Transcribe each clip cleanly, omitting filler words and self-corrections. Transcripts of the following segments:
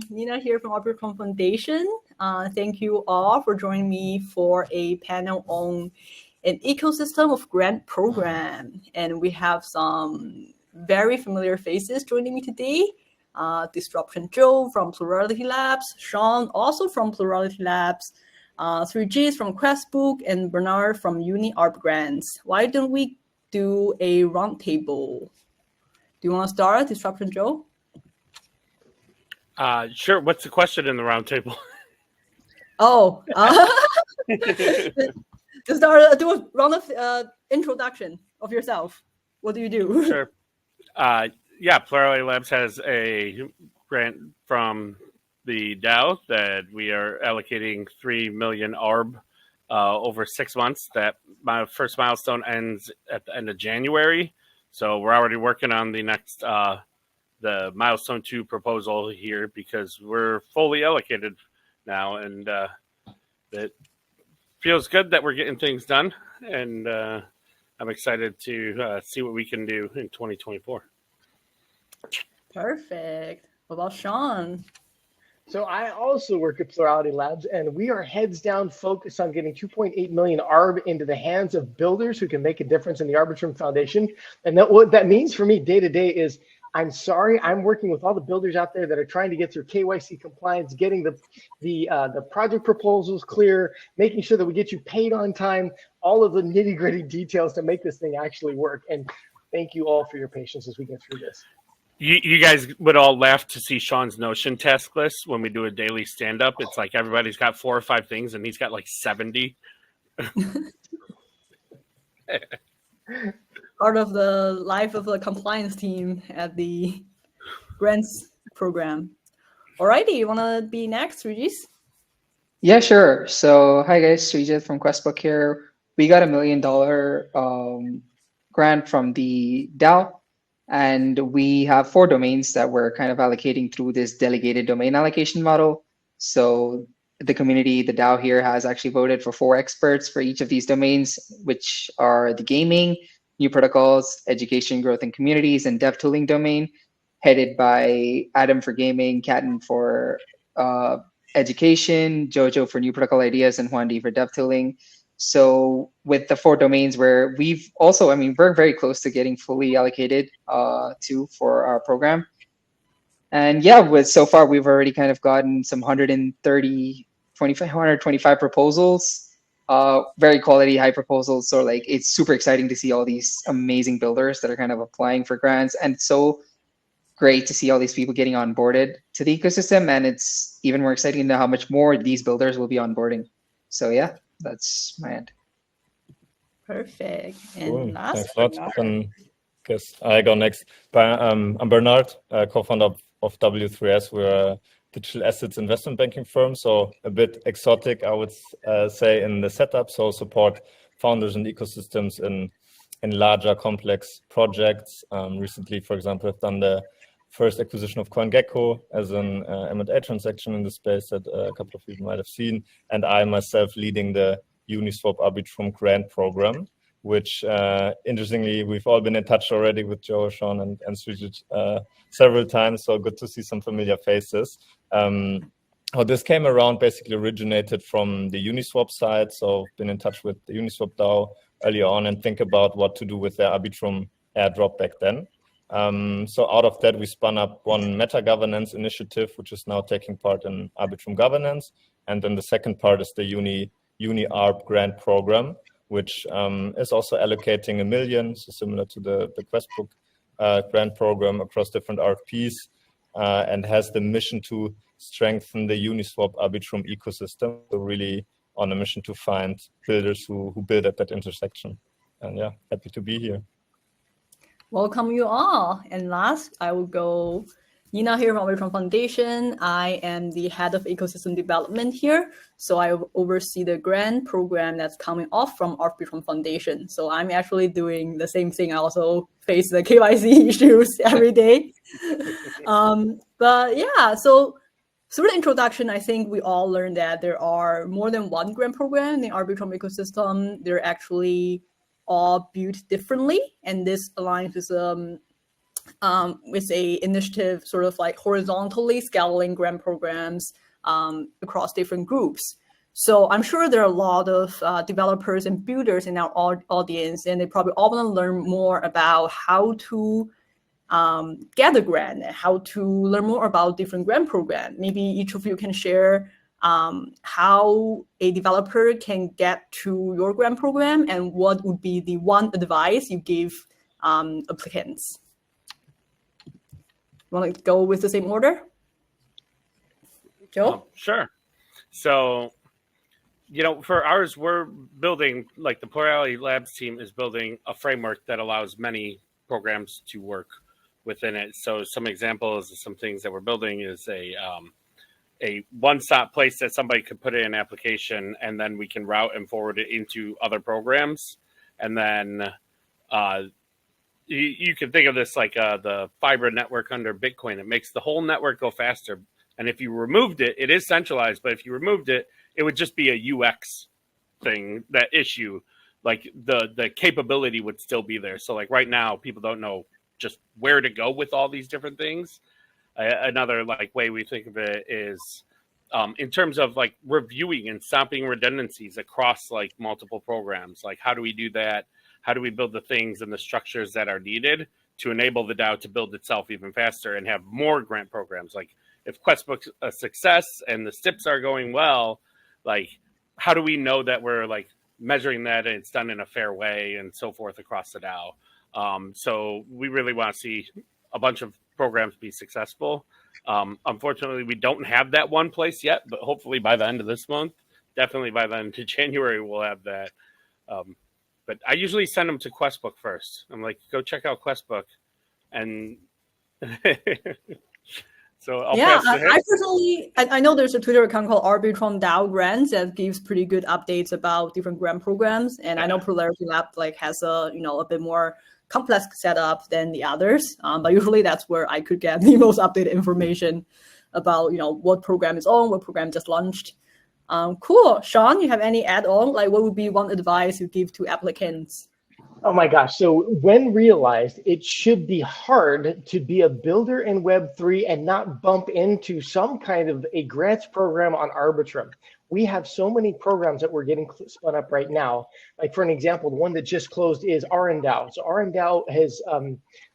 Nina here from Arbitrum Foundation. Thank you all for joining me for a panel on an ecosystem of grant program. And we have some very familiar faces joining me today. Disruption Joe from Plurality Labs, Sean also from Plurality Labs, 3Gs from Questbook, and Bernard from Uniswap Grants. Why don't we do a roundtable? Do you want to start, Disruption Joe? Sure. What's the question in the roundtable? Oh, to start, do a round of introduction of yourself. What do you do? Sure. Yeah, Plurality Labs has a grant from the DAO that we are allocating 3 million ARB over 6 months. That my first milestone ends at the end of January. So we're already working on the next, the milestone 2 proposal here because we're fully allocated now. And it feels good that we're getting things done. And I'm excited to see what we can do in 2024. Perfect. What about Sean? So I also work at Plurality Labs, and we are heads down focused on getting 2.8 million ARB into the hands of builders who can make a difference in the Arbitrum Foundation. And what that means for me day to day is, I'm sorry, I'm working with all the builders out there that are trying to get through KYC compliance, getting the project proposals clear, making sure that we get you paid on time, all of the nitty gritty details to make this thing actually work. And thank you all for your patience as we get through this. You guys would all laugh to see Sean's Notion task list when we do a daily stand-up. It's like everybody's got 4 or 5 things, and he's got like 70. Part of the life of the compliance team at the grants program. Alrighty, you want to be next, Regis? Yeah, sure. So hi guys, Srijit from Questbook here. We got $1 million grant from the DAO. And we have 4 domains that we're kind of allocating through this delegated domain allocation model. So the community, the DAO here, has actually voted for 4 experts for each of these domains, which are the gaming, new protocols, education, growth, and communities, and dev tooling domain, headed by Adam for gaming, Katten for education, Jojo for new protocol ideas, and Juan D for dev tooling. So with the 4 domains where we've also, we're very close to getting fully allocated for our program. And yeah, so far we've already kind of gotten some 125 proposals, very quality, high proposals. So like, it's super exciting to see all these amazing builders that are kind of applying for grants, and so great to see all these people getting onboarded to the ecosystem. And it's even more exciting to know how much more these builders will be onboarding. So yeah. That's my end. Perfect. And cool. last, thanks a lot. Then guess I go next. I'm Bernard, co-founder of W3S. We're a digital assets investment banking firm, so a bit exotic, I would say, in the setup. So support founders and ecosystems in larger, complex projects. Recently, for example, I've done the first acquisition of CoinGecko as an M&A transaction in the space that a couple of you might have seen. And I myself leading the Uniswap Arbitrum grant program, which interestingly, we've all been in touch already with Joe, Sean, and Srijit several times. So good to see some familiar faces. How this came around basically originated from the Uniswap side. So been in touch with the Uniswap DAO earlier on and think about what to do with their Arbitrum airdrop back then. So out of that, we spun up one meta governance initiative, which is now taking part in Arbitrum governance. And then the second part is the Uni-ARB grant program, which is also allocating $1 million, so similar to the Questbook grant program across different RFPs, and has the mission to strengthen the Uniswap Arbitrum ecosystem. So really on a mission to find builders who build at that intersection. And yeah, happy to be here. Welcome you all. And last, I will go Nina here from Arbitrum Foundation. I am the head of ecosystem development here. So I oversee the grant program that's coming off from Arbitrum Foundation. So I'm actually doing the same thing. I also face the KYC issues every day. But yeah, so through the introduction, I think we all learned that there are more than one grant program in the Arbitrum ecosystem. They're actually all built differently. And this aligns with with a initiative sort of like horizontally scaling grant programs across different groups. So I'm sure there are a lot of developers and builders in our audience, and they probably all want to learn more about how to get a grant and how to learn more about different grant programs. Maybe each of you can share how a developer can get to your grant program and what would be the one advice you give applicants. Want to go with the same order? Joe? Sure. So, for ours, we're building, like the Plurality Labs team is building a framework that allows many programs to work within it. So some examples of some things that we're building is a one-stop place that somebody could put in an application, and then we can route and forward it into other programs. And then you can think of this like the fiber network under Bitcoin. It makes the whole network go faster. And if you removed it, it is centralized, but if you removed it, it would just be a UX thing, that issue. Like the capability would still be there. So like right now, people don't know just where to go with all these different things. Another like way we think of it is in terms of like reviewing and stopping redundancies across like multiple programs. Like how do we do that? How do we build the things and the structures that are needed to enable the DAO to build itself even faster and have more grant programs? Like if Questbook's a success and the STIPs are going well, like how do we know that we're like measuring that and it's done in a fair way and so forth across the DAO? So we really want to see a bunch of programs be successful. Unfortunately, we don't have that one place yet, but hopefully by the end of this month, definitely by the end of January, we'll have that. But I usually send them to Questbook first. I'm like, go check out Questbook. And so I'll pass to him. I personally, I know there's a Twitter account called Arbitrum DAO Grants that gives pretty good updates about different grant programs. And I know Plurality Lab like has a bit more complex setup than the others. But usually that's where I could get the most updated information about what program is on, what program just launched. Cool. Sean, you have any add-on? Like what would be one advice you give to applicants? Oh my gosh. So when realized, it should be hard to be a builder in Web3 and not bump into some kind of a grants program on Arbitrum. We have so many programs that we're getting spun up right now. Like for an example, the one that just closed is RNDAO. So RNDAO has,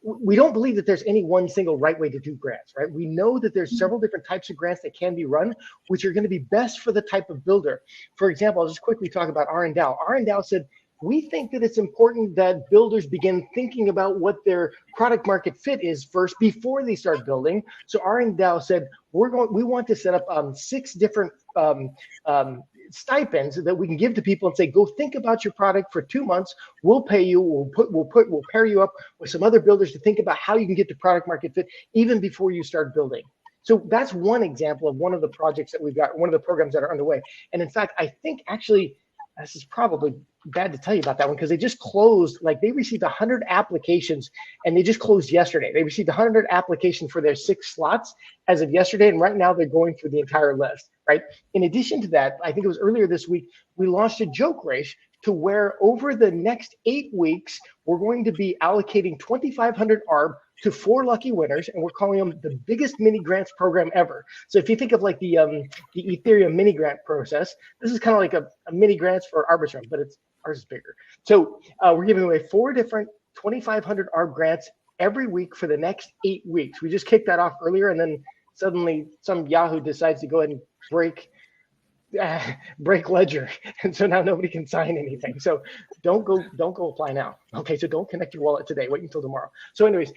we don't believe that there's any one single right way to do grants, right? We know that there's several different types of grants that can be run, which are going to be best for the type of builder. For example, I'll just quickly talk about RNDAO. RNDAO said, we think that it's important that builders begin thinking about what their product market fit is first before they start building. So RNDAO said, we want to set up 6 different stipends that we can give to people and say, go think about your product for 2 months. We'll pay you. We'll pair you up with some other builders to think about how you can get to product market fit even before you start building. So that's one example of one of the projects that we've got, one of the programs that are underway. And in fact, I think actually, this is probably bad to tell you about that one because they just closed, like they received 100 applications and they just closed yesterday. They received 100 applications for their 6 slots as of yesterday. And right now they're going through the entire list, right? In addition to that, I think it was earlier this week, we launched a joke race to where over the next 8 weeks, we're going to be allocating 2,500 ARB to 4 lucky winners, and we're calling them the biggest mini grants program ever. So if you think of like the Ethereum mini grant process, this is kind of like a mini grants for Arbitrum, but ours is bigger. So we're giving away 4 different 2,500 ARB grants every week for the next 8 weeks. We just kicked that off earlier, and then suddenly some Yahoo decides to go ahead and break Ledger, and so now nobody can sign anything. So don't go apply now. Okay, so don't connect your wallet today. Wait until tomorrow. So anyways,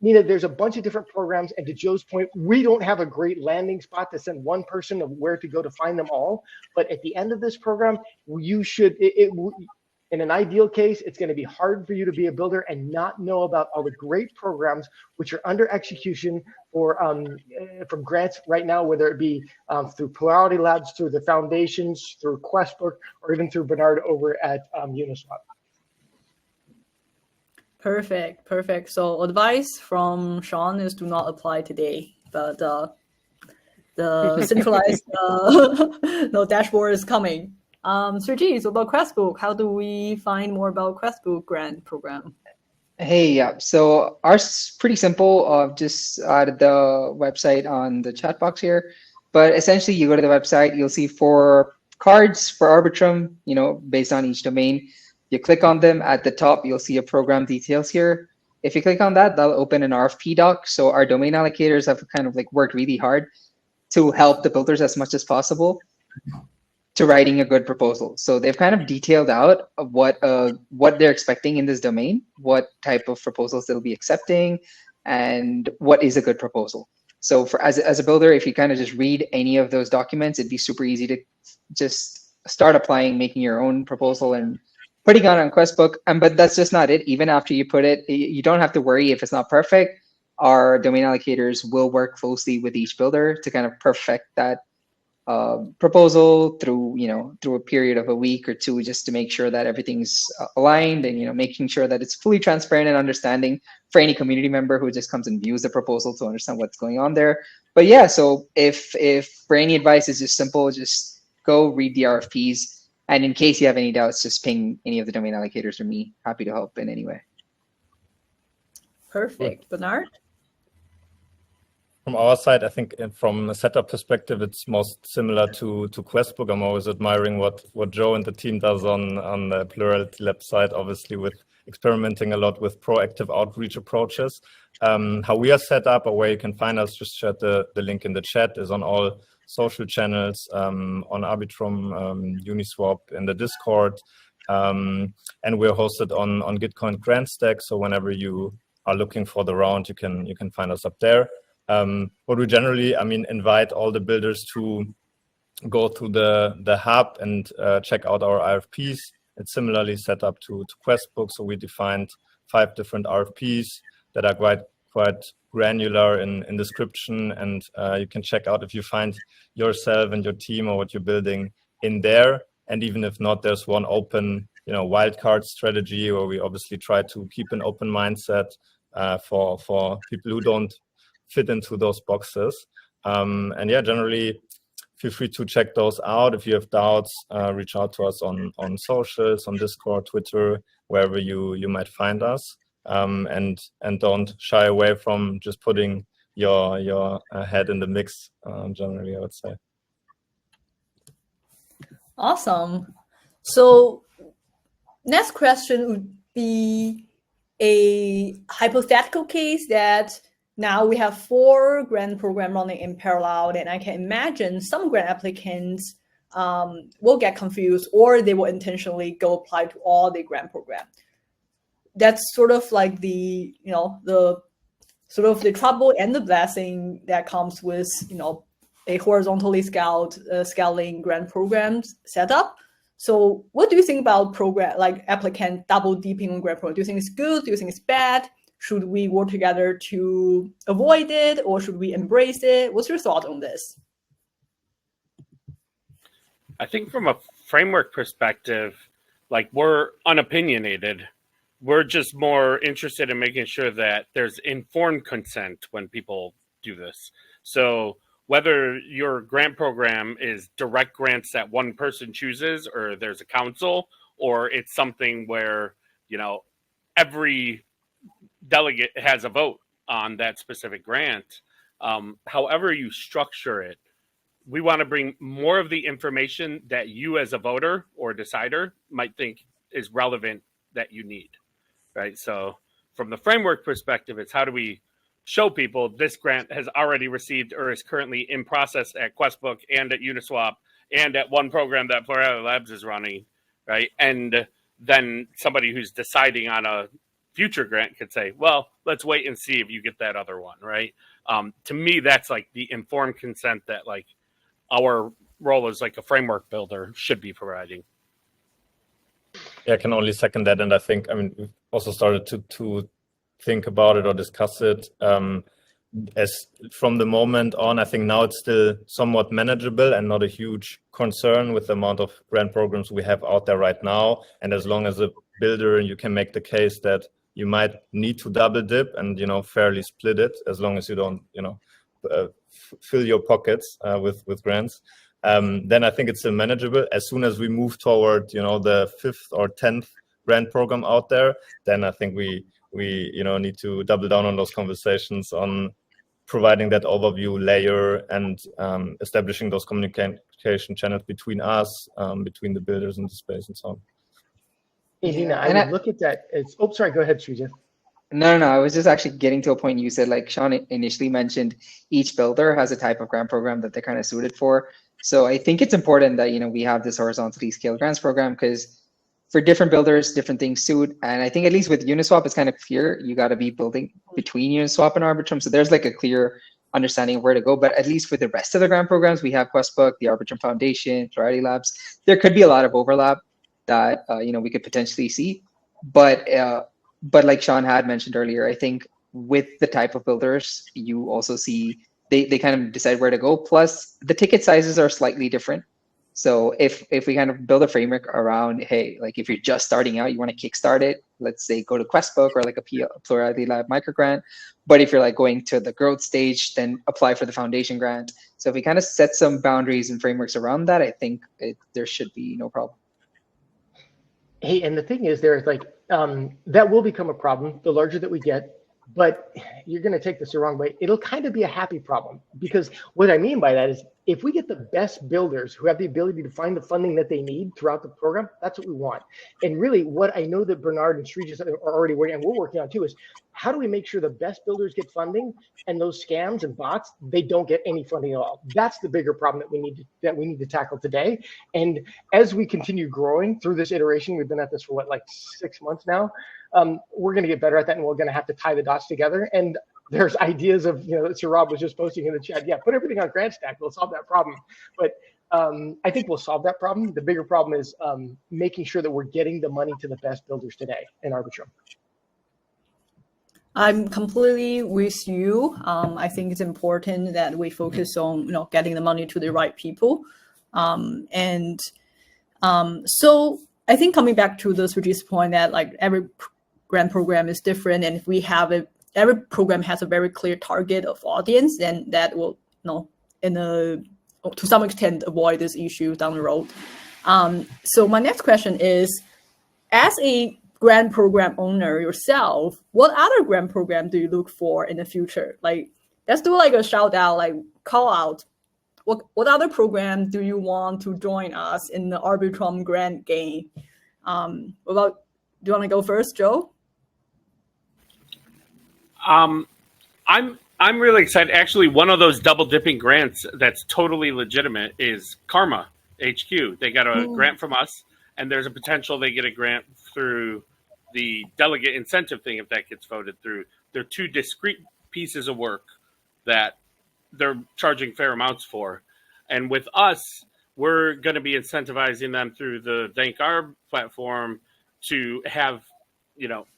Nina, there's a bunch of different programs, and to Joe's point, we don't have a great landing spot to send one person of where to go to find them all. But at the end of this program, you should in an ideal case, it's going to be hard for you to be a builder and not know about all the great programs which are under execution for from grants right now, whether it be through Plurality Labs, through the foundations, through Questbook, or even through Bernard over at Uniswap. Perfect. So advice from Sean is do not apply today, but the centralized dashboard is coming. Sergi, so about Questbook, how do we find more about Questbook grant program? Hey, yeah. So ours is pretty simple. Just added the website on the chat box here. But essentially, you go to the website, you'll see 4 cards for Arbitrum, based on each domain. You click on them. At the top, you'll see a program details here. If you click on that, that'll open an RFP doc. So our domain allocators have kind of like worked really hard to help the builders as much as possible to writing a good proposal. So they've kind of detailed out of what they're expecting in this domain, what type of proposals they'll be accepting, and what is a good proposal. So for as a builder, if you kind of just read any of those documents, it'd be super easy to just start applying, making your own proposal and putting it on Questbook. But that's just not it. Even after you put it, you don't have to worry if it's not perfect. Our domain allocators will work closely with each builder to kind of perfect that proposal through a period of a week or 2, just to make sure that everything's aligned, and making sure that it's fully transparent and understanding for any community member who just comes and views the proposal to understand what's going on there. But yeah, so if for any advice, is just simple, just go read the RFPs, and in case you have any doubts, just ping any of the domain allocators or me. Happy to help in any way. Perfect. Bernard? From our side, I think from a setup perspective, it's most similar to Questbook. I'm always admiring what Joe and the team does on the Plurality Labs side, obviously with experimenting a lot with proactive outreach approaches. How we are set up, or where you can find us, just share the link in the chat, is on all social channels, on Arbitrum, Uniswap, in the Discord, and we're hosted on Gitcoin Grant Stack. So whenever you are looking for the round, you can find us up there. What we generally, invite all the builders to go through the hub and check out our RFPs. It's similarly set up to Questbook. So we defined 5 different RFPs that are quite granular in description, and you can check out if you find yourself and your team or what you're building in there. And even if not, there's one open, wildcard strategy where we obviously try to keep an open mindset for people who don't fit into those boxes. And yeah, generally feel free to check those out. If you have doubts, reach out to us on socials, on Discord, Twitter, wherever you might find us. And don't shy away from just putting your head in the mix, generally, I would say. Awesome. So next question would be a hypothetical case that now we have 4 grant programs running in parallel, and I can imagine some grant applicants will get confused, or they will intentionally go apply to all the grant programs. That's sort of like the trouble and the blessing that comes with a horizontally scaling grant programs setup. So what do you think about applicant double dipping on grant program? Do you think it's good? Do you think it's bad? Should we work together to avoid it, or should we embrace it? What's your thought on this? I think from a framework perspective, we're unopinionated. We're just more interested in making sure that there's informed consent when people do this. So whether your grant program is direct grants that one person chooses, or there's a council, or it's something where, every delegate has a vote on that specific grant. However you structure it, we want to bring more of the information that you as a voter or decider might think is relevant that you need, right? So from the framework perspective, it's how do we show people this grant has already received or is currently in process at Questbook and at Uniswap and at one program that Plurality Labs is running, right? And then somebody who's deciding on a future grant could say, well, let's wait and see if you get that other one, right? To me, that's the informed consent that our role as a framework builder should be providing. Yeah, I can only second that. And I think, we've also started to think about it or discuss it. As from the moment on, I think now it's still somewhat manageable and not a huge concern with the amount of grant programs we have out there right now. And as long as a builder, you can make the case that you might need to double dip and, fairly split it, as long as you don't, fill your pockets with grants. Then I think it's still manageable. As soon as we move toward, the 5th or 10th grant program out there, then I think we we need to double down on those conversations on providing that overview layer and establishing those communication channels between us, between the builders in the space and so on. Hey, Nina, Yeah, I and would look at that. Sorry, go ahead, Srijit. No, I was just actually getting to a point you said, like Sean initially mentioned, each builder has a type of grant program that they're kind of suited for. So I think it's important that, we have this horizontally scaled grants program, because for different builders, different things suit. And I think at least with Uniswap, it's kind of clear you got to be building between Uniswap and Arbitrum. So there's like a clear understanding of where to go. But at least for the rest of the grant programs, we have Questbook, the Arbitrum Foundation, Plurality Labs. There could be a lot of overlap that, we could potentially see. But like Sean had mentioned earlier, I think with the type of builders, you also see they kind of decide where to go. Plus, the ticket sizes are slightly different. So if we kind of build a framework around, hey, like if you're just starting out, you want to kickstart it, let's say go to Questbook or like a Plurality Lab microgrant. But if you're like going to the growth stage, then apply for the foundation grant. So if we kind of set some boundaries and frameworks around that, I think there should be no problem. Hey, and the thing is, there's like, that will become a problem the larger that we get, but you're going to take this the wrong way. It'll kind of be a happy problem, because what I mean by that is if we get the best builders who have the ability to find the funding that they need throughout the program, that's what we want. And really what I know that Bernard and Srijit are already working, and we're working on too, is how do we make sure the best builders get funding and those scams and bots, they don't get any funding at all? That's the bigger problem that we need to tackle today. And as we continue growing through this iteration, we've been at this for what, like 6 months now, we're going to get better at that, and we're going to have to tie the dots together. And there's ideas of, Sir Rob was just posting in the chat, yeah, put everything on GrantStack, we'll solve that problem. But I think we'll solve that problem. The bigger problem is making sure that we're getting the money to the best builders today in Arbitrum. I'm completely with you. I think it's important that we focus on, getting the money to the right people. So I think coming back to the Srijit's point that like every grant program is different, and if we have every program has a very clear target of audience, then that will, to some extent avoid this issue down the road. So my next question is, as a grant program owner yourself, what other grant program do you look for in the future? Like, let's do like a shout out, like call out. What other program do you want to join us in the Arbitrum grant game? Do you want to go first, Joe? I'm really excited. Actually, one of those double dipping grants that's totally legitimate is Karma HQ. They got a grant from us, and there's a potential they get a grant through the delegate incentive thing if that gets voted through. They're two discrete pieces of work that they're charging fair amounts for. And with us, we're going to be incentivizing them through the Thank Arb platform to have,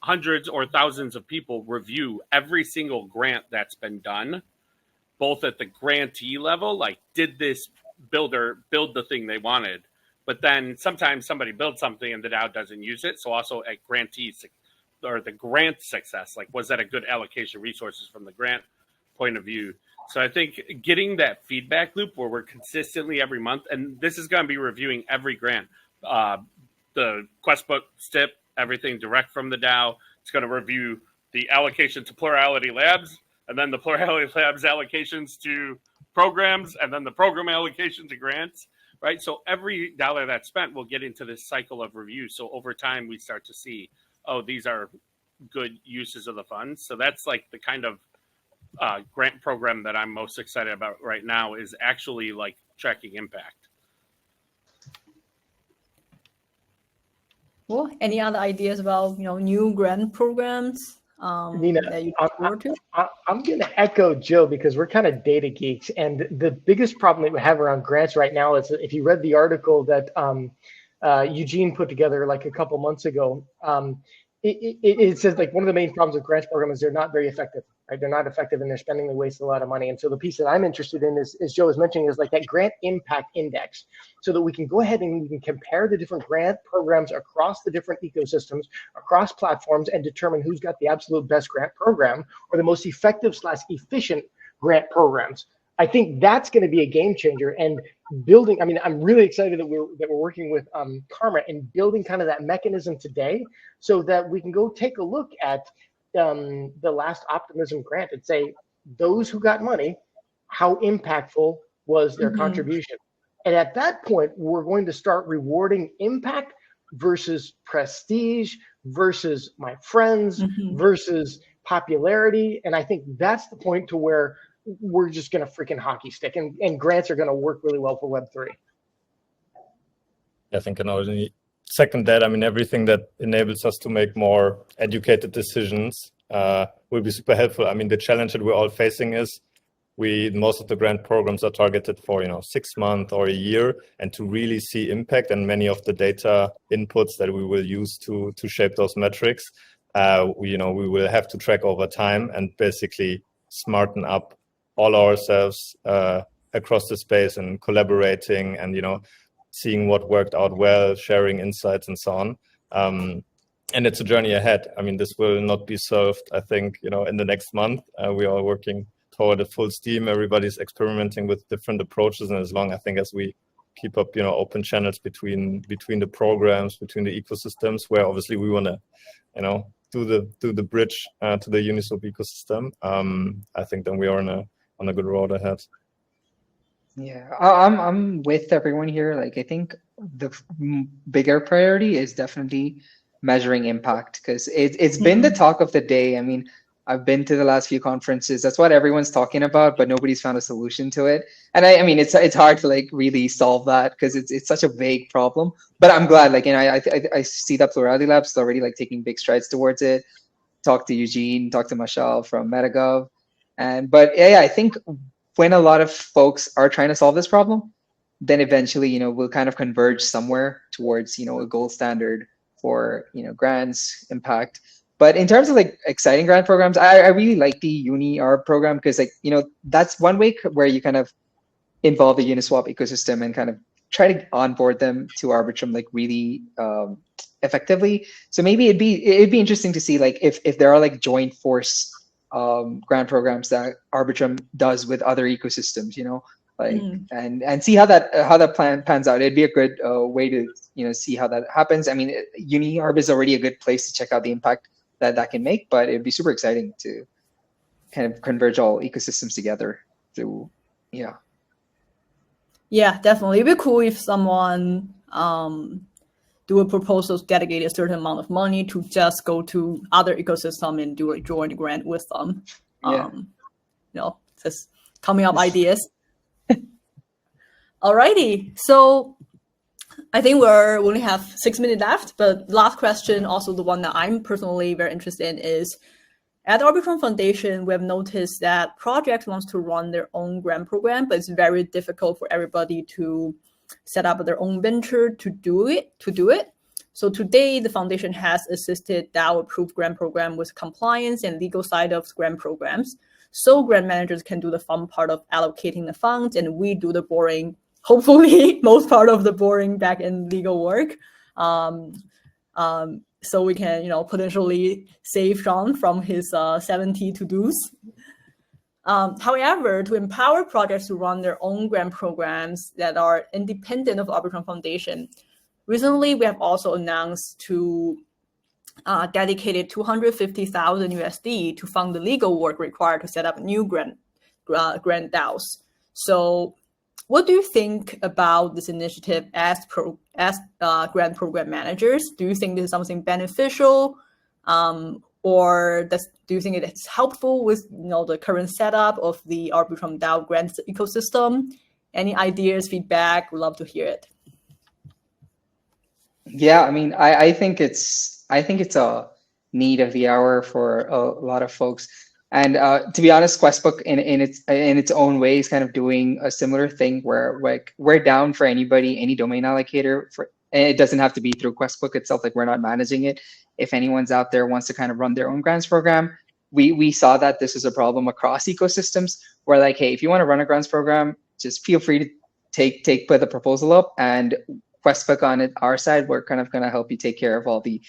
hundreds or thousands of people review every single grant that's been done, both at the grantee level, like did this builder build the thing they wanted? But then sometimes somebody builds something and the DAO doesn't use it. So also at grantees or the grant success, like was that a good allocation of resources from the grant point of view? So I think getting that feedback loop where we're consistently every month, and this is going to be reviewing every grant, the Questbook STIP, everything direct from the DAO. It's going to review the allocation to Plurality Labs, and then the Plurality Labs allocations to programs, and then the program allocation to grants, right? So every dollar that's spent will get into this cycle of review. So over time, we start to see, oh, these are good uses of the funds. So that's like the kind of grant program that I'm most excited about right now, is actually like tracking impact. Well, any other ideas about new grant programs Nina, that you look forward to? I'm going to echo Joe, because we're kind of data geeks, and the biggest problem that we have around grants right now is that if you read the article that Eugene put together like a couple months ago, it says like one of the main problems with grants program is they're not very effective, right? They're not effective and they're spending, they waste a lot of money. And so the piece that I'm interested in is, as Joe was mentioning, is like that grant impact index, so that we can go ahead and we can compare the different grant programs across the different ecosystems, across platforms, and determine who's got the absolute best grant program or the most effective / efficient grant programs. I think that's going to be a game changer. And building, I mean, I'm really excited that we're working with Karma and building kind of that mechanism today, so that we can go take a look at the last Optimism grant and say, those who got money, how impactful was their contribution? And at that point, we're going to start rewarding impact versus prestige versus my friends versus popularity. And I think that's the point to where we're just going to freaking hockey stick, and grants are going to work really well for Web3. I think I can only second that. I mean, everything that enables us to make more educated decisions will be super helpful. I mean, the challenge that we're all facing is most of the grant programs are targeted for 6 months or a year, and to really see impact and many of the data inputs that we will use to shape those metrics, we will have to track over time and basically smarten up all ourselves across the space and collaborating and seeing what worked out well, sharing insights and so on. And it's a journey ahead. I mean, this will not be solved, I think, in the next month. We are working toward a full steam. Everybody's experimenting with different approaches, and as long, I think, as we keep up, open channels between the programs, between the ecosystems, where obviously we want to, do the bridge to the Uniswap ecosystem. I think then we are on a good road ahead. Yeah, I'm with everyone here. Like, I think the bigger priority is definitely measuring impact, because it's been the talk of the day. I mean, I've been to the last few conferences. That's what everyone's talking about, but nobody's found a solution to it. And I mean, it's hard to like really solve that because it's such a vague problem. But I'm glad, like, I see that Plurality Labs is already like taking big strides towards it. Talk to Eugene, talk to Mashal from MetaGov, but yeah, I think when a lot of folks are trying to solve this problem, then eventually, we'll kind of converge somewhere towards, a gold standard for, grants, impact. But in terms of like exciting grant programs, I really like the Uni-Arb program because, like, that's one way where you kind of involve the Uniswap ecosystem and kind of try to onboard them to Arbitrum like really effectively. So maybe it'd be interesting to see like if there are like joint force grant programs that Arbitrum does with other ecosystems, like and see how that plan pans out. It'd be a good way to see how that happens. I mean, Uni-Arb is already a good place to check out the impact that can make, but it'd be super exciting to kind of converge all ecosystems together through, yeah. Yeah, definitely. It'd be cool if someone do a proposal to dedicate a certain amount of money to just go to other ecosystem and do a joint grant with them. Just coming up ideas. Alrighty, so I think we only have 6 minutes left, but last question, also the one that I'm personally very interested in, is at Arbitrum Foundation, we have noticed that projects wants to run their own grant program, but it's very difficult for everybody to set up their own venture to do it. So today, the foundation has assisted DAO-approved grant program with compliance and legal side of grant programs. So grant managers can do the fun part of allocating the funds, and we do the boring, hopefully most part of the boring back-end legal work. So we can, potentially save Sean from his 70 to-dos. However, to empower projects to run their own grant programs that are independent of Arbitrum Foundation, recently we have also announced to dedicated $250,000 USD to fund the legal work required to set up new grant DAOs. So what do you think about this initiative as grant program managers? Do you think this is something beneficial? Or do you think it's helpful with the current setup of the Arbitrum DAO grants ecosystem? Any ideas, feedback? We'd love to hear it. Yeah, I mean, I think it's a need of the hour for a lot of folks. And to be honest, Questbook in its own way is kind of doing a similar thing where like we're down for anybody, any domain allocator and it doesn't have to be through Questbook itself. Like, we're not managing it. If anyone's out there wants to kind of run their own grants program, we saw that this is a problem across ecosystems where like, hey, if you want to run a grants program, just feel free to put the proposal up, and Questbook on our side, we're kind of going to help you take care of all the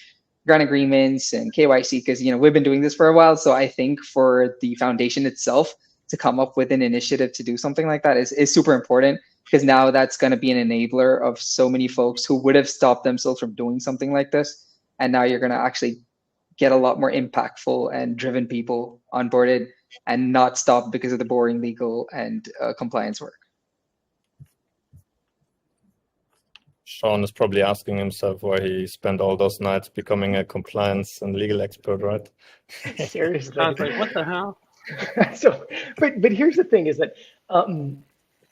grant agreements and KYC, because we've been doing this for a while. So I think for the foundation itself to come up with an initiative to do something like that is super important, because now that's going to be an enabler of so many folks who would have stopped themselves from doing something like this. And now you're going to actually get a lot more impactful and driven people onboarded and not stop because of the boring legal and compliance work. Sean is probably asking himself why he spent all those nights becoming a compliance and legal expert, right? Seriously. I was like, what the hell? So, but here's the thing: is that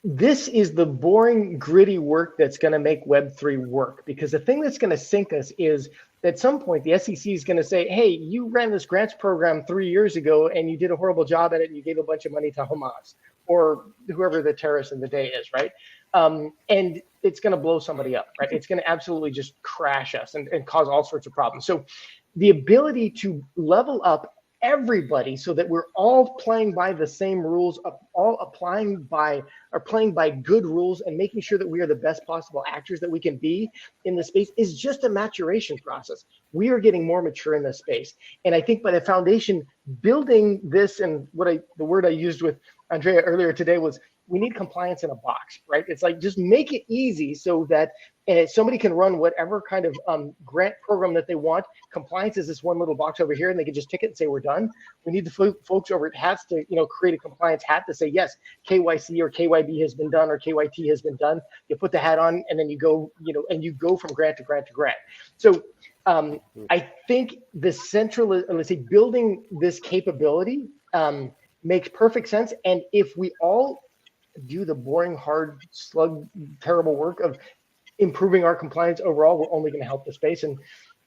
this is the boring, gritty work that's going to make Web3 work. Because the thing that's going to sink us is at some point the SEC is going to say, "Hey, you ran this grants program 3 years ago, and you did a horrible job at it, and you gave a bunch of money to Hamas or whoever the terrorist of the day is, right?" And it's going to blow somebody up, right? It's going to absolutely just crash us and cause all sorts of problems. So the ability to level up everybody so that we're all playing by the same rules, all playing by good rules and making sure that we are the best possible actors that we can be in the space is just a maturation process. We are getting more mature in this space. And I think by the foundation building this, and the word I used with Andrea earlier today was, we need compliance in a box, right? It's like, just make it easy so that somebody can run whatever kind of grant program that they want. Compliance is this one little box over here, and they can just tick it and say, we're done. We need the folks over at HATS to, create a compliance hat to say, yes, KYC or KYB has been done or KYT has been done. You put the hat on, and then you go, and you go from grant to grant to grant. So I think the building this capability makes perfect sense. And if we all do the boring, hard, slug, terrible work of improving our compliance overall, we're only going to help the space and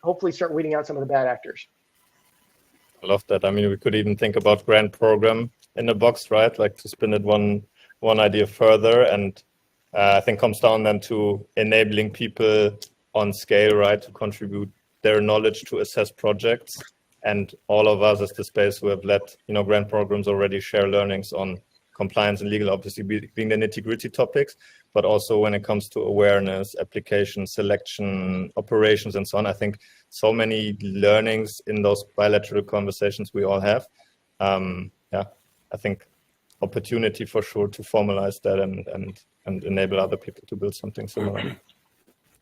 hopefully start weeding out some of the bad actors. I love that. I mean, we could even think about grant program in a box, right? Like, to spin it one idea further. And I think comes down then to enabling people on scale, right, to contribute their knowledge to assess projects. And all of us as the space who have led, grant programs already share learnings on compliance and legal, obviously being the nitty-gritty topics, but also when it comes to awareness, application, selection, operations, and so on. I think so many learnings in those bilateral conversations we all have. I think opportunity for sure to formalize that and enable other people to build something similar.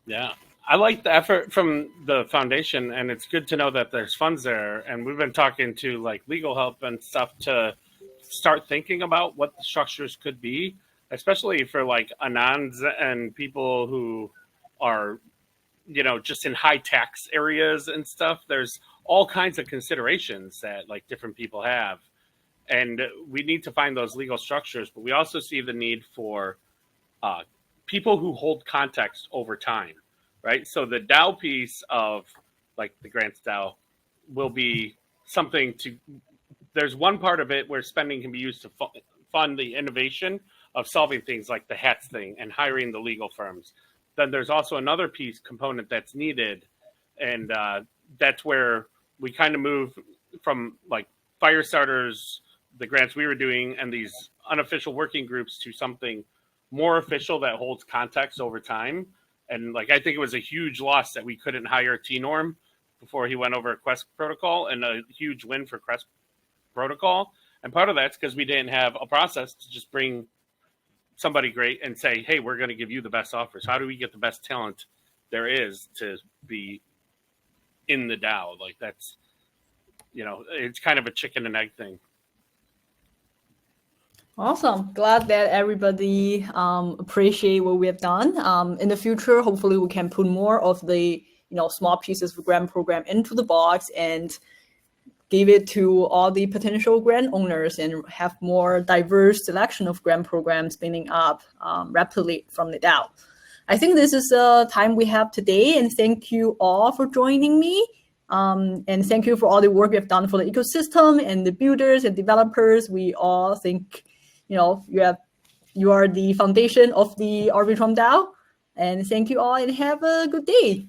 Yeah, I like the effort from the foundation, and it's good to know that there's funds there. And we've been talking to like legal help and stuff to start thinking about what the structures could be, especially for like anons and people who are, just in high tax areas and stuff. There's all kinds of considerations that like different people have, and we need to find those legal structures. But we also see the need for people who hold context over time, right? So the DAO piece of like the grants DAO will be something to, there's one part of it where spending can be used to fund the innovation of solving things like the HATS thing and hiring the legal firms. Then there's also another piece component that's needed. And that's where we kind of move from like fire starters, the grants we were doing, and these unofficial working groups to something more official that holds context over time. And like, I think it was a huge loss that we couldn't hire T-Norm before he went over Quest protocol, and a huge win for Quest protocol. And part of that's because we didn't have a process to just bring somebody great and say, hey, we're going to give you the best offers. How do we get the best talent there is to be in the DAO? Like, that's, it's kind of a chicken and egg thing. Awesome. Glad that everybody appreciate what we have done. In the future, hopefully we can put more of the small pieces of grant program into the box and give it to all the potential grant owners and have more diverse selection of grant programs spinning up rapidly from the DAO. I think this is the time we have today, and thank you all for joining me. And thank you for all the work we have done for the ecosystem and the builders and developers. We all think, you are the foundation of the Arbitrum DAO. And thank you all and have a good day.